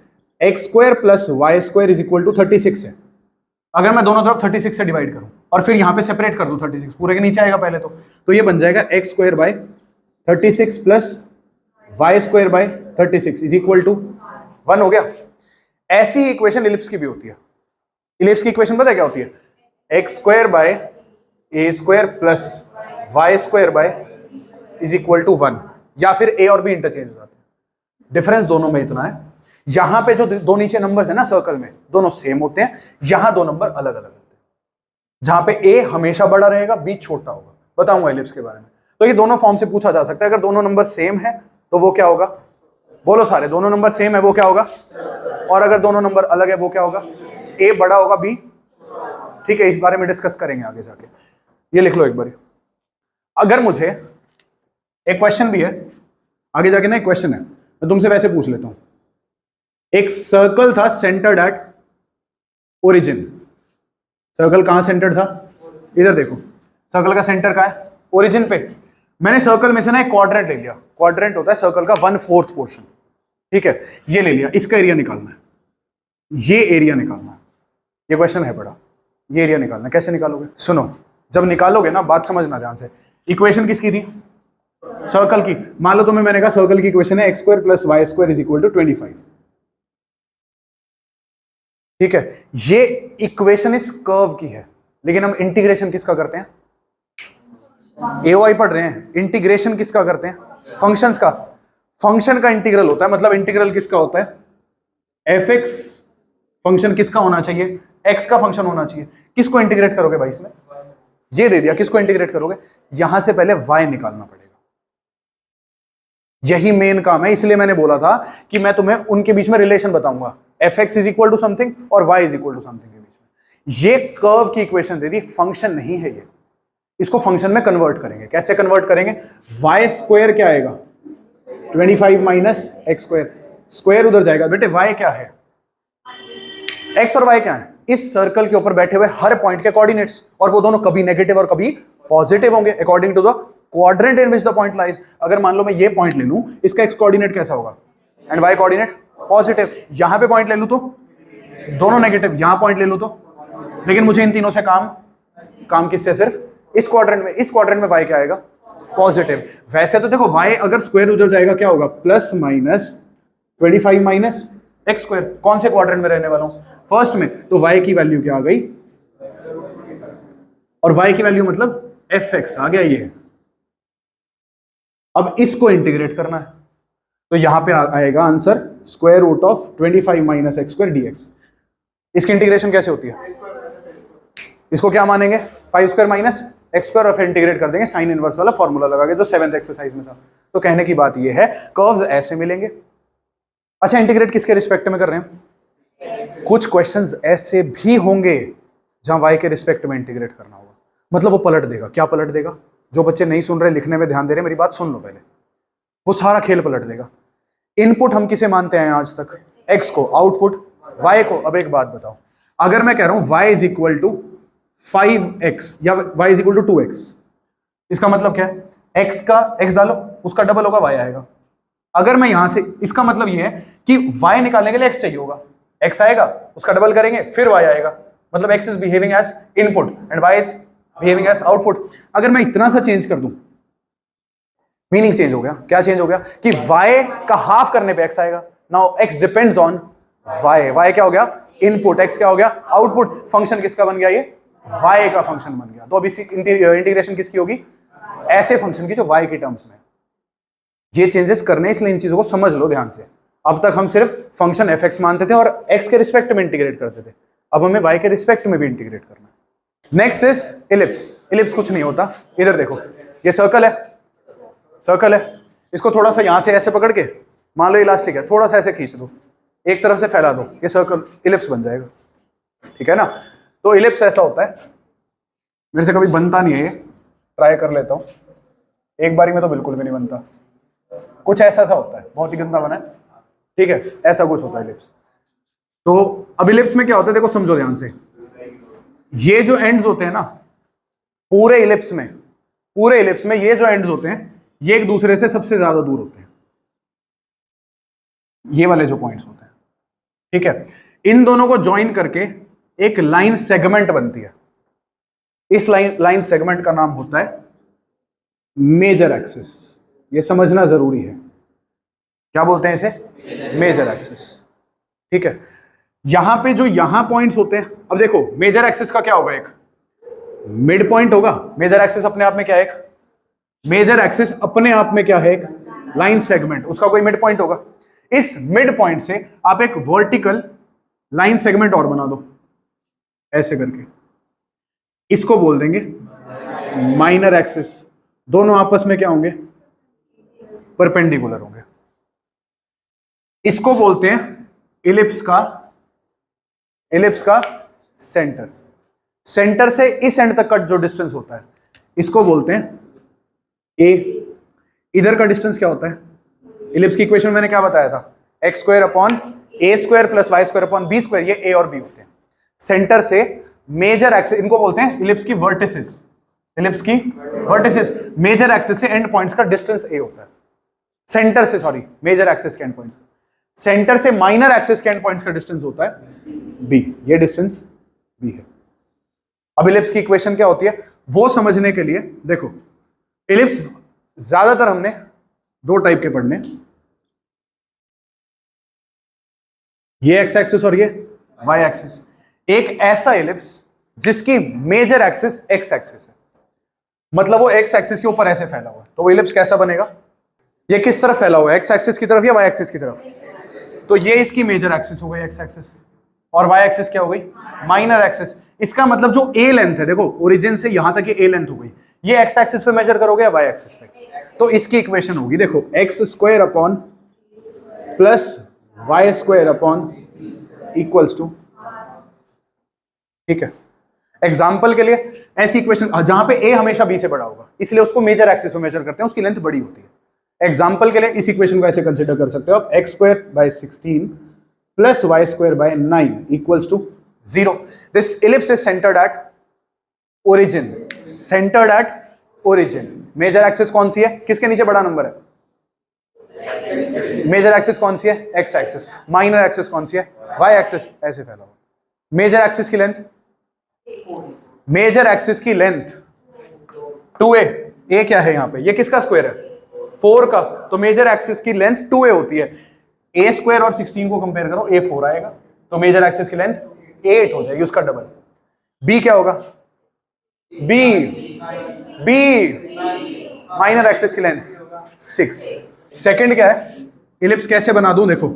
x square plus y square is equal to 36 है। अगर मैं दोनों तरफ 36 से डिवाइड करूं और फिर यहां पे सेपरेट कर दूं 36, पूरे के नीचे आएगा पहले तो ये बन जाएगा एक्स स्क्वायर बाय 36 प्लस y square by 36 is equal to 1 हो गया। ऐसी इक्वेशन इलिप्स की भी होती है। इलिप्स की इक्वेशन पता है क्या होती है? X square by a square plus y square by is equal to 1, या फिर ए और बी इंटरचेंज हो जाते हैं। डिफरेंस दोनों में इतना है, यहां पे जो दो नीचे नंबर्स है ना सर्कल में, दोनों सेम होते हैं, यहां दो नंबर अलग अलग होते हैं, जहां पे ए हमेशा बड़ा रहेगा, बी छोटा होगा। बताऊंगा इलिप्स के बारे में। तो ये दोनों फॉर्म से पूछा जा सकता है। अगर दोनों नंबर सेम है तो वो क्या होगा? बोलो सारे, दोनों नंबर सेम है वो क्या होगा? और अगर दोनों नंबर अलग है वो क्या होगा? ए बड़ा होगा, बी, ठीक है, इस बारे में डिस्कस करेंगे आगे जाके। ये लिख लो एक बार। अगर मुझे एक क्वेश्चन भी है आगे जाके ना, एक क्वेश्चन है, मैं तुमसे वैसे पूछ लेता हूं। एक सर्कल था सेंटर्ड एट ओरिजिन। सर्कल कहां सेंटर्ड था? इधर देखो, सर्कल का सेंटर कहां है? ओरिजिन पे। मैंने सर्कल में से ना एक क्वाड्रेंट ले लिया। क्वाड्रेंट होता है सर्कल का 1/4 पोर्शन, ठीक है, ये ले लिया। इसका एरिया निकालना है, ये एरिया निकालना है। ये क्वेश्चन है बड़ा, ये एरिया निकालना है। कैसे निकालोगे? सुनो, जब निकालोगे ना, बात समझना ध्यान से। इक्वेशन किसकी थी? सर्कल की। मान लो तुम्हें मैंने कहा सर्कल की इक्वेशन है x square plus y square is equal to 25, ठीक है। ये इक्वेशन इस कर्व की है, लेकिन हम इंटीग्रेशन किसका करते हैं? एओआई पढ़ रहे हैं। इंटीग्रेशन किसका करते हैं? फंक्शंस का। फंक्शन का इंटीग्रल होता है, मतलब इंटीग्रल किसका होता है? एफ एक्स फंक्शन किसका होना चाहिए? एक्स का फंक्शन होना चाहिए। किसको इंटीग्रेट करोगे भाई इसमें? ये दे दिया, किसको इंटीग्रेट करोगे? यहां से पहले y निकालना पड़ेगा। यही मेन काम है, इसलिए मैंने बोला था कि मैं तुम्हें उनके बीच में रिलेशन बताऊंगा, f x is equal to something और y is equal to something के बीच में। ये कर्व की इक्वेशन दे दी, फंक्शन नहीं है ये। इसको फंक्शन में कन्वर्ट करेंगे। कैसे कन्वर्ट करेंगे? y स्क्वायर क्या आएगा? 25 माइनस एक्स स्क्वायर, स्क्वायर उधर जाएगा। बेटे y क्या है? x और y क्या है? इस सर्कल के ऊपर बैठे हुए हर पॉइंट के कोऑर्डिनेट्स, और वो दोनों कभी नेगेटिव और कभी पॉजिटिव होंगे according to the quadrant in which the point lies. अगर मान लो मैं ये पॉइंट ले लूं, इसका x कोऑर्डिनेट कैसा होगा? And y coordinate positive. यहां पे पॉइंट ले लूं तो दोनों नेगेटिव, यहां पॉइंट ले लूं तो, लेकिन मुझे इन तीनों से काम किससे? सिर्फ इस क्वाड्रेंट में। इस क्वाड्रेंट में y क्या आएगा? पॉजिटिव। वैसे तो देखो y अगर स्क्वायर उधर जाएगा क्या होगा? Plus minus 25 minus x square. कौन से क्वाड्रेंट में रहने वाला हूं? फर्स्ट में। तो y की वैल्यू क्या आ गई? और y की वैल्यू मतलब एफ एक्स आ गया ये। अब इसको इंटीग्रेट करना है, तो यहां पे आएगा answer square root of 25 minus x square dx. इसकी इंटीग्रेशन कैसे होती है? इसको क्या मानेंगे? 5 स्क्वायर माइनस एक्स स्क्वायर, और फिर इंटीग्रेट कर देंगे साइन इनवर्स वाला फॉर्मूला लगा के, जो 7th एक्सरसाइज में था। तो कहने की बात ये है, कर्व्स ऐसे मिलेंगे। अच्छा, इंटीग्रेट किसके रिस्पेक्ट में कर रहे हैं? कुछ क्वेश्चंस ऐसे भी होंगे जहां y के रिस्पेक्ट में इंटीग्रेट करना होगा, मतलब वो पलट देगा। क्या पलट देगा? जो बच्चे नहीं सुन रहे, लिखने में ध्यान दे रहे, मेरी बात सुन लो पहले। वो सारा खेल पलट देगा। इनपुट हम किसे मानते हैं आज तक? x को। आउटपुट y को। अब एक बात बताओ, अगर मैं कह रहा हूं y is equal to 5x या y is equal to 2x, इसका मतलब क्या है? x का x डालो, उसका डबल होगा, y आएगा। अगर मैं यहां से, इसका मतलब ये है कि y निकालने के लिए x चाहिए होगा, x आएगा, उसका डबल करेंगे, फिर y आएगा। मतलब x is behaving as input and y is behaving as output. अगर मैं इतना सा चेंज कर दूं, मीनिंग चेंज हो गया। क्या चेंज हो गया? कि y का हाफ करने पे x आएगा। Now x depends on y। y क्या हो गया? इनपुट। x क्या हो गया? आउटपुट। फंक्शन किसका बन गया? ये y का फंक्शन बन गया। तो अब इसी इंटीग्रेशन किसकी होगी? ऐसे फंक्शन की जो y के टर्म्स में। ये चेंजेस करने, इसलिए इन चीजों को समझ लो ध्यान से। अब तक हम सिर्फ फंक्शन एफ एक्स मानते थे और x के रिस्पेक्ट में इंटीग्रेट करते थे, अब हमें y के रिस्पेक्ट में भी इंटीग्रेट करना है। Next is ellipse. इलिप्स कुछ नहीं होता, इधर देखो, ये सर्कल है, सर्कल है, इसको थोड़ा सा यहां से ऐसे पकड़ के, मान लो इलास्टिक है, थोड़ा सा ऐसे खींच दो, एक तरफ से फैला दो, ये सर्कल इलिप्स बन जाएगा। ठीक है ना? तो इलिप्स ऐसा होता है, मेरे से कभी बनता नहीं है ये, ट्राई कर लेता हूं, एक बारी में तो बिल्कुल भी नहीं बनता। कुछ ऐसा सा होता है, बहुत ही गंदा बना है, ठीक है, ऐसा कुछ होता है इलिप्स। तो अब इलिप्स में क्या होता है, देखो समझो ध्यान से, ये जो एंड्स होते हैं ना, पूरे इलिप्स में ये जो एंड्स होते हैं, ये एक दूसरे से सबसे ज्यादा दूर होते हैं, ये वाले जो पॉइंट्स होते हैं, ठीक है। इन दोनों को ज्वाइन करके एक लाइन सेगमेंट बनती है। इस लाइन सेगमेंट का नाम होता है मेजर एक्सिस। ये समझना जरूरी है, क्या बोलते हैं इसे? मेजर एक्सिस, ठीक है। यहां पे जो यहां पॉइंट्स होते हैं, अब देखो मेजर एक्सिस का क्या होगा, एक मिड पॉइंट होगा। मेजर एक्सिस अपने आप में क्या है? एक मेजर एक्सिस अपने आप में क्या है? एक लाइन सेगमेंट, उसका कोई मिड पॉइंट होगा। इस मिड पॉइंट से आप एक वर्टिकल लाइन सेगमेंट और बना दो ऐसे करके, इसको बोल देंगे माइनर एक्सिस। दोनों आपस में क्या होंगे? परपेंडिकुलर होंगे। इसको बोलते हैं इलिप्स का सेंटर। सेंटर से इस एंड तक का जो डिस्टेंस होता है इसको बोलते हैं ए। इधर का डिस्टेंस क्या होता है? इलिप्स की इक्वेशन मैंने क्या बताया था? X square upon a square plus y square upon b square. ये ए और बी होते हैं। सेंटर से मेजर एक्सिस, इनको बोलते हैं इलिप्स की वर्टिसेस। इलिप्स की वर्टिसेस, मेजर एक्सिस से एंड पॉइंट्स का डिस्टेंस ए होता है। सेंटर से, सॉरी, मेजर एक्सिस के एंड पॉइंट्स, सेंटर से माइनर एक्सिस के एंड पॉइंट्स का डिस्टेंस होता है बी। ये डिस्टेंस बी है। अब इलिप्स की इक्वेशन क्या होती है वो समझने के लिए देखो, इलिप्स ज्यादातर हमने दो टाइप के पढ़ने, ये एक्स एक्सिस और ये वाई एक्सिस। एक ऐसा इलिप्स जिसकी मेजर एक्सिस एक्स एक्सिस है, मतलब वो एक्स एक्सिस के ऊपर ऐसे फैला हुआ है, तो वो इलिप्स कैसा बनेगा? ये किस तरफ फैला हुआ है? एक्स एक्सिस की तरफ या वाई एक्सिस की तरफ? तो ये इसकी मेजर एक्सिस हो गई एक्स एक्सिस, और वाई एक्सिस क्या हो गई? Minor axis. इसका मतलब जो ए लेंथ है, देखो ओरिजिन से यहां तक ये ए लेंथ हो गई, ये एक्स एक्सिस पे मेजर करोगे या वाई एक्सिस पे? तो इसकी इक्वेशन होगी, देखो, x square upon plus y square upon equals to, ठीक है। एग्जाम्पल के लिए ऐसी इक्वेशन जहां पे ए हमेशा बी से बड़ा होगा, इसलिए उसको मेजर एक्सिस में मेजर करते हैं, उसकी लेंथ बड़ी होती है। एग्जाम्पल के लिए इस इक्वेशन को ऐसे कंसिडर कर सकते हो आप, x square by 16 plus y square by 9 equals to 0। This ellipse is centred at origin, centred at origin. Major axis कौन सी है? किसके नीचे बड़ा नंबर है? मेजर एक्सिस कौन सी है? X axis. माइनर एक्सिस कौन सी है? Y axis. ऐसे फैला हुआ। मेजर एक्सिस की लेंथ, मेजर एक्सिस की लेंथ 2a। ए क्या है यहाँ पे? ये किसका स्क्वायर है? 4 का। तो मेजर एक्सिस की लेंथ 2a होती है। ए स्क्वायर और 16 को कंपेयर करो, ए 4 आएगा, तो मेजर एक्सिस की लेंथ 8 हो जाएगी, उसका डबल। बी क्या होगा? बी माइनर एक्सिस की लेंथ 6। सेकंड क्या है? इलिप्स कैसे बना दूं? देखो,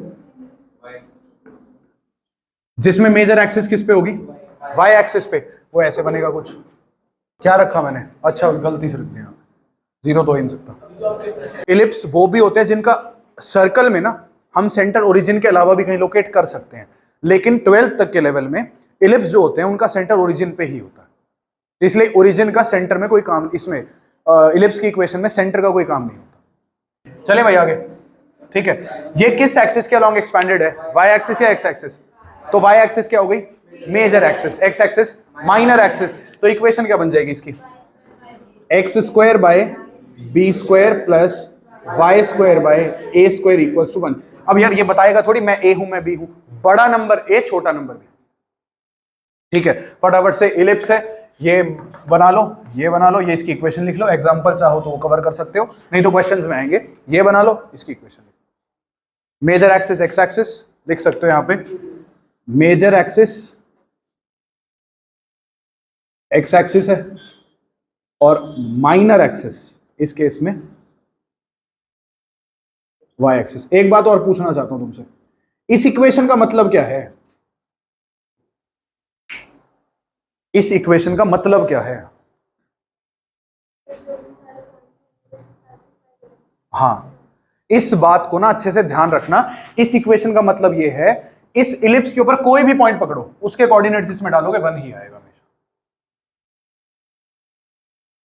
जिसमें मेजर एक्सिस किस पे होगी? वाई एक्सिस पे। वो ऐसे बनेगा कुछ, क्या रखा मैंने? अच्छा, गलती से रख दिया, 0 तो हो ही नहीं सकता। इलिप्स वो भी होते हैं जिनका सर्कल में ना हम सेंटर ओरिजिन के अलावा भी कहीं लोकेट कर सकते हैं, लेकिन 12th तक के लेवल में इलिप्स जो होते हैं उनका सेंटर ओरिजिन पे ही होता है, इसलिए ओरिजिन का सेंटर में कोई काम, इसमें इलिप्स की इक्वेशन में सेंटर का कोई काम नहीं होता। चले भाई आगे, ठीक है। ये किस एक्सिस के अलोंग एक्सपैंडेड है? वाई एक्सिस या एक्स एक्सिस? तो वाई एक्सिस क्या हो गई? Major axis. X axis minor axis. तो इक्वेशन क्या बन जाएगी इसकी? X square by b square plus y square by a square equals to 1। अब यार ये बताएगा थोड़ी मैं ए हूं मैं बी हूं, बड़ा नंबर ए छोटा नंबर बी, ठीक है। फटाफट से इलिप्स है, ये बना लो, ये बना लो, ये इसकी इक्वेशन लिख लो। एग्जांपल चाहो तो वो कवर कर सकते हो, नहीं तो क्वेश्चंस में आएंगे। ये बना लो, इसकी इक्वेशन लिख लो। मेजर एक्सिस एक्स एक्सिस लिख सकते हो यहां पे, मेजर एक्सिस एक्स एक्सिस है और माइनर एक्सिस इस केस में वाई एक्सिस। एक बात और पूछना चाहता हूं तुमसे, इस इक्वेशन का मतलब क्या है? इस इक्वेशन का मतलब क्या है? हां, इस बात को ना अच्छे से ध्यान रखना। इस इक्वेशन का मतलब यह है, इस इलिप्स के ऊपर कोई भी पॉइंट पकड़ो, उसके कोऑर्डिनेट्स इसमें डालोगे 1 ही आएगा हमेशा।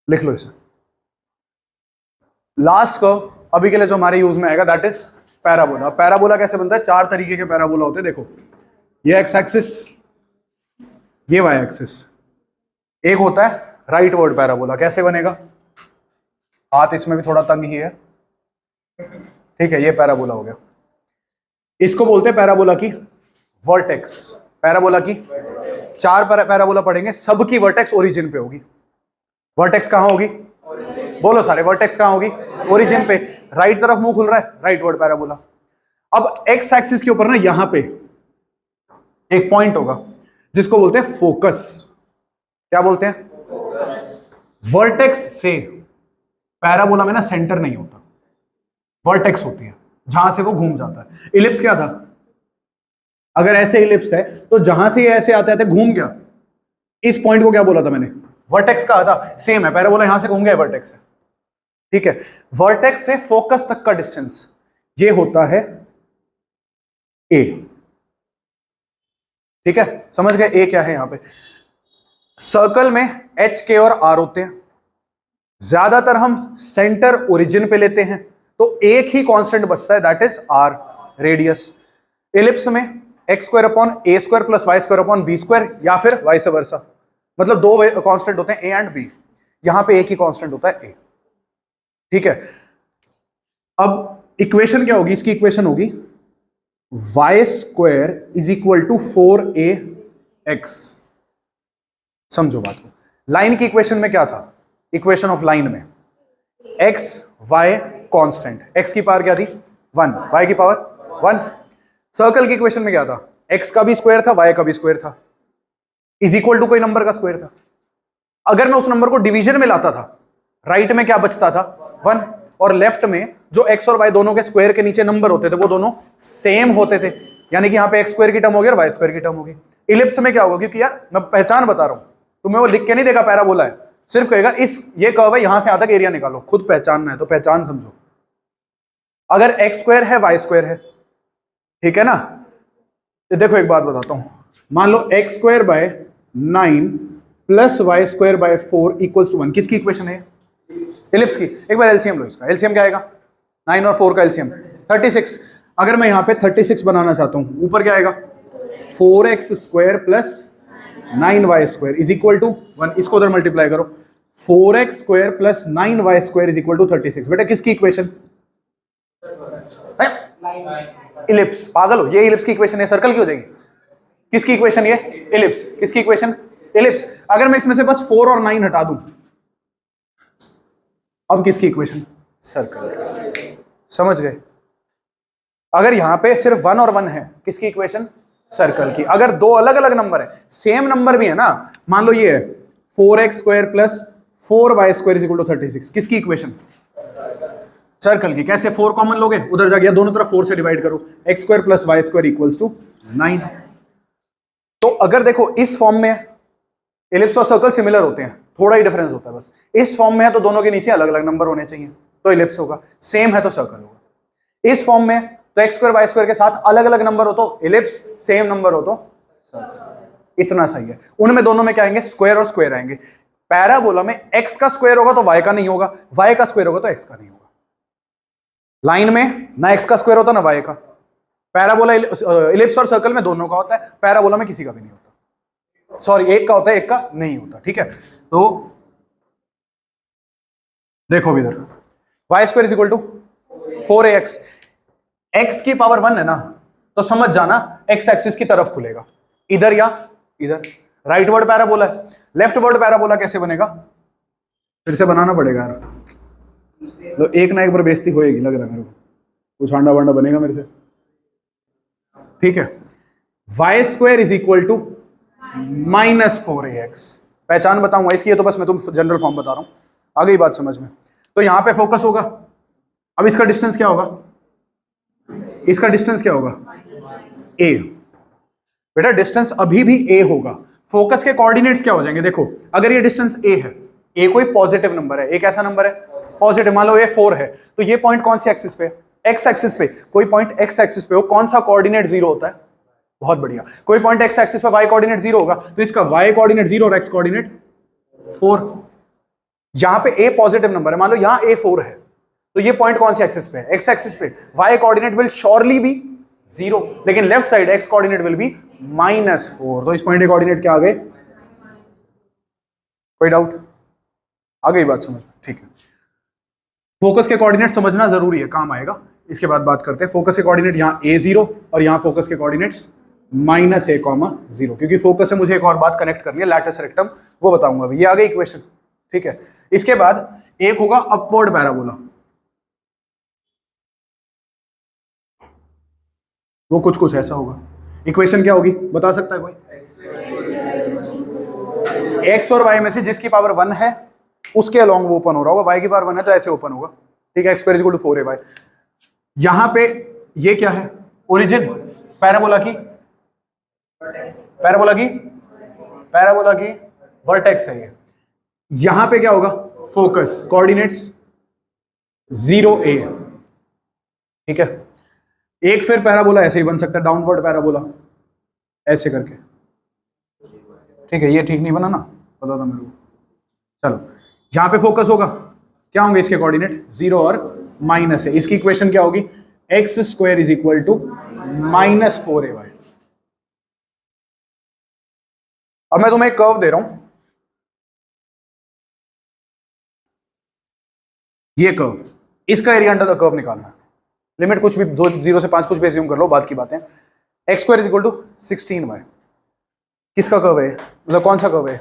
लिख लो इसे। लास्ट को अभी के लिए जो हमारे यूज में आएगा दैट इज पैराबोला। पैराबोला कैसे बनता है? 4 तरीके के पैराबोला होते हैं। देखो, ये एक्स एक्सिस, ये वाई एक्सिस। एक होता है राइट वर्ड पैराबोला। कैसे बनेगा? हाथ इसमें भी थोड़ा तंग ही है, ठीक है, ये पैराबोला हो गया। इसको बोलते हैं पैराबोला की वर्टेक्स। पैराबोला की चार पैराबोला पढ़ेंगे, सबकी वर्टेक्स ओरिजिन पे होगी। वर्टेक्स कहां होगी? बोलो सारे, वर्टेक्स कहां होगी? ओरिजिन पे। राइट तरफ मुंह खुल रहा है, राइट वर्ड पैराबोला। अब एक्स एक्सिस के ऊपर ना यहां पे एक पॉइंट होगा जिसको बोलते हैं फोकस। क्या बोलते हैं? वर्टेक्स से पैराबोला में ना सेंटर नहीं होता, वर्टेक्स होती है जहां से वो घूम जाता है। इलिप्स क्या था? अगर ऐसे इलिप्स है तो जहां से ये ऐसे आते आते घूम गया, इस पॉइंट को क्या बोला था मैंने? वर्टेक्स कहा था। सेम है, पैराबोला यहां से घूम गया, वर्टेक्स है, ठीक है। वर्टेक्स से फोकस तक का डिस्टेंस ये होता है ए, ठीक है, समझ गए? ए क्या है यहां पे? सर्कल में एच, के और आर होते हैं। ज्यादातर हम सेंटर ओरिजिन पे लेते हैं, तो एक ही कांस्टेंट बचता है, that is r, radius. Ellipse में x square upon a square plus y square upon b square, या फिर वाइस वर्सा, मतलब दो कांस्टेंट होते हैं ए एंड बी, यहां पे एक ही कांस्टेंट होता है ए, ठीक है। अब इक्वेशन क्या होगी? इसकी इक्वेशन होगी y square is equal to 4ax। समझो बात को। लाइन की इक्वेशन में क्या था? इक्वेशन ऑफ लाइन में x y कांस्टेंट, x की पावर क्या थी? 1, y की पावर 1। सर्कल की इक्वेशन में क्या था? x का भी स्क्वायर था, y का भी स्क्वायर था, इज इक्वल टू कोई नंबर का स्क्वायर था। अगर मैं उस नंबर को डिवीजन में लाता था, राइट में क्या बचता था? 1, और लेफ्ट में जो x और y दोनों के स्क्वायर के नीचे नंबर होते थे वो दोनों सेम होते थे, यानी कि यहां पे x स्क्वायर की टर्म हो गई और y स्क्वायर की टर्म हो गई। इलिप्स में क्या होगा? क्योंकि यार मैं पहचान बता रहा हूं, तुम्हें वो लिख के नहीं देगा पैराबोला है, सिर्फ कहेगा इस ये कर्व है, यहां से यहां तक एरिया निकालो, खुद पहचानना है तो पहचान समझो। अगर x स्क्वायर है, y स्क्वायर है, ठीक है ना? तो देखो एक बात बताता हूं, मान लो x square by 9 plus y square by 4 equals to 1, किसकी इक्वेशन है? इलिप्स की। एक बार एलसीएम लो इसका, एलसीएम क्या आएगा? 9 और 4 का एलसीएम 36। अगर मैं यहां पे 36 बनाना चाहता हूं, ऊपर क्या आएगा? 4x square plus 9y square is equal to 1, इसको उधर मल्टीप्लाई करो, 4x square plus 9y square is equal to 36। बेटा किसकी इक्वेशन? इलिप्स। पागल हो, ये इलिप्स की इक्वेशन है, सर्कल की हो जाएगी। किसकी इक्वेशन ये? इलिप्स। किसकी इक्वेशन? इलिप्स। अगर मैं इसमें से बस 4 और 9 हटा दूं, अब किसकी इक्वेशन? सर्कल। समझ गए? अगर यहां पे सिर्फ 1 और 1 है, किसकी इक्वेशन? सर्कल की। अगर दो अलग अलग नंबर है, सेम नंबर भी है ना, मान लो ये है 4x square plus 4y square is equal to 36, किसकी इक्वेशन? सर्कल की। कैसे? 4 कॉमन लोगे, उधर जा गया, दोनों तरफ 4 से डिवाइड करो, x square plus y square equals to 9। तो अगर देखो इस फॉर्म में इलिप्स और सर्कल सिमिलर होते हैं, थोड़ा ही डिफरेंस होता है बस। इस फॉर्म में है तो दोनों के नीचे अलग अलग नंबर होने चाहिए, तो इलिप्स होगा। सेम है तो सर्कल होगा। इस फॉर्म में तो एक्स स्क्वायर वाई स्क्वायर के साथ अलग अलग नंबर हो तो इलिप्स, सेम नंबर हो तो सर्कल। इतना सही है। उनमें दोनों में क्या आएंगे? स्क्वायर और स्क्वायर आएंगे। पैराबोला में एक्स का स्क्वायर होगा तो वाई का नहीं होगा, वाई का स्क्वायर होगा तो एक्स का नहीं होगा। लाइन में ना एक्स का स्क्वायर होता ना वाई का। पैराबोला इलिप्स और सर्कल में दोनों का होता है, पैराबोला में किसी का भी नहीं होता। सॉरी, एक का होता है, एक का नहीं होता, ठीक है। तो देखो इधर y square is equal to 4ax। x की पावर 1 है ना, तो समझ जाना x एक्सिस की तरफ खुलेगा, इधर या इधर। राइट वर्ड पैराबोला है, लेफ्ट वर्ड पैराबोला कैसे बनेगा? फिर से बनाना पड़ेगा यार, तो एक ना एक बार बेइज्जती होएगी लग रहा है मेरे को, कुछ हांडा वांडा बनेगा मेरे से, ठीक है। Y square is equal to -4ax। पहचान बताऊंगा इसकी, ये तो बस मैं तुम जनरल फॉर्म बता रहा हूं, आ गई बात समझ में? तो यहां पे फोकस होगा। अब इसका डिस्टेंस क्या होगा? इसका डिस्टेंस क्या होगा? a। बेटा डिस्टेंस अभी भी a होगा। फोकस के कोऑर्डिनेट्स क्या हो जाएंगे? देखो अगर ये डिस्टेंस a है, a कोई पॉजिटिव नंबर है, एक ऐसा नंबर है पॉजिटिव, मान लो ये 4 है, तो ये पॉइंट कौन सी एक्सिस पे? x एक्सिस पे। कोई पॉइंट x एक्सिस पे हो, कौन सा कोऑर्डिनेट 0 होता है? बहुत बढ़िया। कोई पॉइंट x एक्सिस पे y कोऑर्डिनेट 0 होगा, तो इसका y कोऑर्डिनेट 0 और x कोऑर्डिनेट 4। यहां पे a पॉजिटिव नंबर है, मान लो यहां a 4 है, तो ये पॉइंट कौन सी एक्सिस पे है? x एक्सिस पे। y coordinate will surely be 0, लेकिन left side x coordinate will be -4। तो इस पॉइंट के कोऑर्डिनेट क्या आ गए? कोई डाउट? आ गई बात समझ? ठीक है। फोकस के कोऑर्डिनेट समझना जरूरी है, काम आएगा। इसके बाद बात करते हैं फोकस के कोऑर्डिनेट, यहाँ a0 और यहाँ फोकस के कोऑर्डिनेट्स -a,0, क्योंकि फोकस से मुझे एक और बात कनेक्ट करनी है, लैटिस रेक्टम, वो बताऊंगा अभी। ये आ गई इक्वेशन, ठीक है। इसके बाद एक होगा अपवर्ड पैराबोला, वो कुछ कुछ ऐसा होगा। इक्वेशन क्या होगी बता सकता है कोई? x और y में से जिसकी पावर 1 है उसके अलोंग वो ओपन हो रहा होगा, y की पावर 1 है तो ऐसे ओपन होगा, ठीक है। x square equal to 4ay। यहां पे ये क्या है? ओरिजिन पैराबोला की वर्टेक्स है ये। यहां पे क्या होगा? फोकस, कोऑर्डिनेट्स 0a, ठीक है। एक फिर पैराबोला ऐसे ही बन सकता है, डाउनवर्ड पैराबोला ऐसे करके, ठीक है। ये ठीक नहीं बना ना, पता था मेरे को। चलो यहां पे फोकस होगा, क्या होंगे इसके कोऑर्डिनेट? 0 और माइनस है। इसकी इक्वेशन क्या होगी? X square is equal to -4ay। अब मैं तुम्हें एक कर्व दे रहा हूं, ये कर्व, इसका एरिया अंडर द कर्व निकालना है। लिमिट कुछ भी 0 से 5 कुछ भी एज्यूम कर लो, बात की बात है। X square is equal to 16y, किसका कर्व है? मतलब कौन सा कर्व है?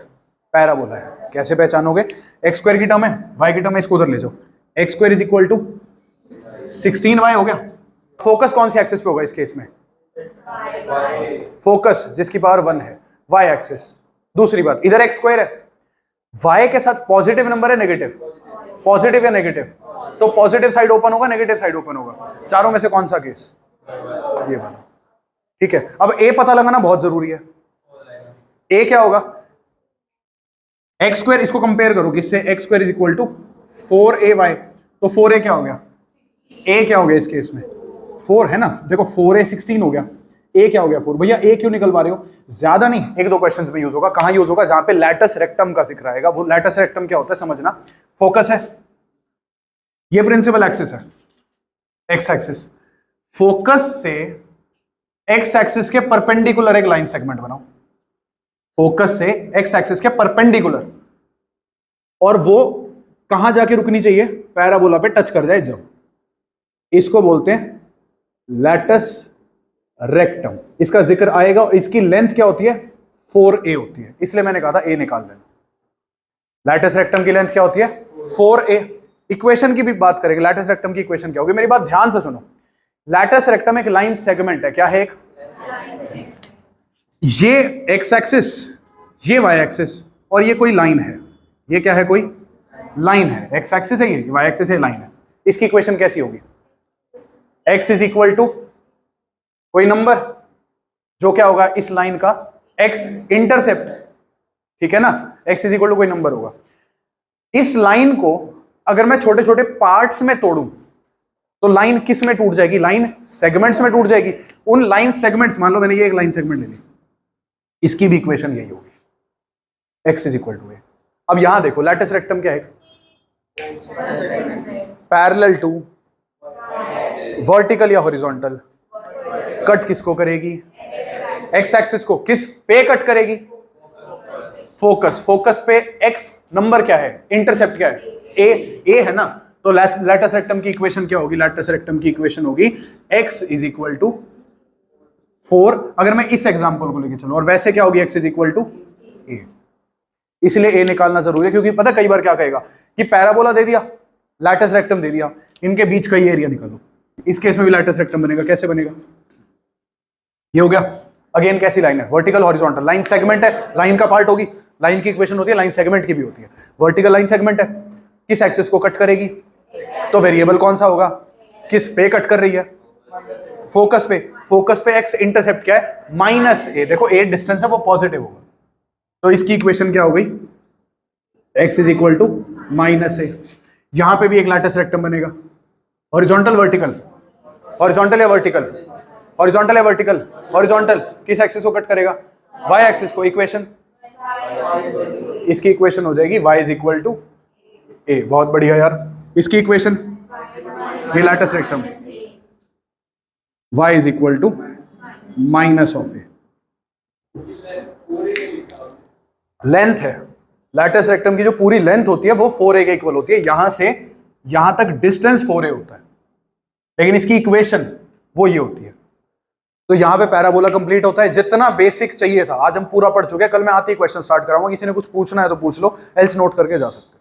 पैराबोला है। कैसे पहचानोगे? एक्स स्क्वायर की टर्म है, वाई की टर्म है, इसको उधर ले जाओ। X square is equal to 16y हो गया। फोकस कौन सी एक्सिस पे होगा इस केस में? फोकस जिसकी पावर 1 है, वाई एक्सिस। दूसरी बात, इधर एक्स स्क्वायर है, वाई के साथ पॉजिटिव नंबर है नेगेटिव, पॉजिटिव या नेगेटिव, तो पॉजिटिव साइड ओपन होगा, नेगेटिव साइड ओपन होगा। चारों में से कौन सा केस? ये वाला, ठीक है। अब ए पता लगाना बहुत जरूरी है। ए क्या होगा? एक्स स्क्वायर, इसको कंपेयर करो किससे? X square is equal to 4ay, तो 4a क्या हो गया? ए क्या हो गया इस केस में? 4 है ना, देखो 4a 16 हो गया, ए क्या हो गया? 4। भैया ए क्यों निकलवा रहे हो? ज्यादा नहीं, एक दो क्वेश्चंस में यूज होगा। कहां यूज होगा? जहां पे लैटस रेक्टम का जिक्र आएगा। वो लैटस रेक्टम क्या होता है समझना। फोकस है, ये प्रिंसिपल एक्सिस है, एक्स एक्सिस। फोकस से एक्स एक्सिस के परपेंडिकुलर एक लाइन सेगमेंट बनाओ, फोकस से एक्स एक्सिस के परपेंडिकुलर, और वो कहां जाके रुकनी चाहिए? पैराबोला पे टच कर जाए जब। इसको बोलते हैं लैटस रेक्टम, इसका जिक्र आएगा। और इसकी लेंथ क्या होती है? 4a होती है, इसलिए मैंने कहा था a निकाल देना। लैटस रेक्टम की लेंथ क्या होती है? 4a। इक्वेशन की भी बात करेंगे, लैटस रेक्टम की इक्वेशन क्या होगी? मेरी बात ध्यान से सुनो। लैटस रेक्टम एक लाइन सेगमेंट है, क्या है? एक ये एक्स एक्सिस, ये वाई एक्सिस, और ये कोई लाइन है। ये क्या है? कोई लाइन है, एक्स एक्सिस है, ये वाई एक्सिस है, लाइन है। इसकी इक्वेशन कैसी होगी? एक्स इज इक्वल टू कोई नंबर, जो क्या होगा? इस लाइन का एक्स इंटरसेप्ट, ठीक है ना। एक्स इज इक्वल टू कोई नंबर होगा। इस लाइन को अगर मैं छोटे छोटे पार्ट्स में तोड़ूं तो लाइन किस में टूट जाएगी? लाइन सेगमेंट्स में टूट जाएगी। उन लाइन सेगमेंट्स, मान लो मैंने ये एक लाइन सेगमेंट ले ली, इसकी भी इक्वेशन यही होगी, एक्स इज इक्वल टू ए। अब यहां देखो लैटिस रेक्टम क्या है? पैरेलल टू, वर्टिकल या हॉरिजॉन्टल। कट किसको करेगी? एक्स एक्सिस को। किस पे कट करेगी? फोकस। फोकस पे एक्स नंबर क्या है? इंटरसेप्ट क्या है? ए है ना। तो लैटिस रेक्टम की इक्वेशन क्या होगी? लैटिस रेक्टम की इक्वेशन होगी x इज इक्वल टू 4, अगर मैं इस एग्जांपल को लेके चलूं। और वैसे क्या होगी? x is equal to a। इसलिए a निकालना जरूरी है, क्योंकि पता कई बार क्या कहेगा कि पैराबोला दे दिया, लैटिस रेक्टम दे दिया, इनके बीच का एरिया निकालो। इस केस में भी लैटिस रेक्टम बनेगा। कैसे बनेगा? ये हो गया। अगेन कैसी लाइन है? Vertical horizontal. लाइन सेगमेंट है, लाइन का पार्ट होगी। लाइन की इक्वेशन होती है, लाइन सेगमेंट की भी होती है। वर्टिकल लाइन सेगमेंट है, किस एक्सिस को कट करेगी? तो वेरिएबल कौन सा होगा? किस पे कट कर रही है? फोकस पे। फोकस पे एक्स इंटरसेप्ट क्या है? -a। देखो a डिस्टेंस है, वो पॉजिटिव होगा। तो इसकी इक्वेशन क्या हो गई? x is equal to -a। यहां पे भी एक लैटिस रेक्टम बनेगा। Horizontal, vertical? हॉरिजॉन्टल या वर्टिकल? हॉरिजॉन्टल या वर्टिकल? हॉरिजॉन्टल। किस एक्सिस को कट करेगा? y एक्सिस को। इक्वेशन, इसकी इक्वेशन हो जाएगी y is equal to a। बहुत बढ़िया यार। इसकी इक्वेशन, ये latus rectum, y is equal to -a। Length है, लैटिस रेक्टम की जो पूरी लेंथ होती है वो 4a के इक्वल होती है। यहां से यहां तक डिस्टेंस 4a होता है, लेकिन इसकी इक्वेशन वो ये होती है। तो यहां पे पैराबोला कंप्लीट होता है। जितना बेसिक चाहिए था आज हम पूरा पढ़ चुके हैं। कल मैं आते ही क्वेश्चन स्टार्ट कराऊंगा, किसी ने कुछ पूछना है तो पूछ लो, एल्स नोट करके जा सकते हो।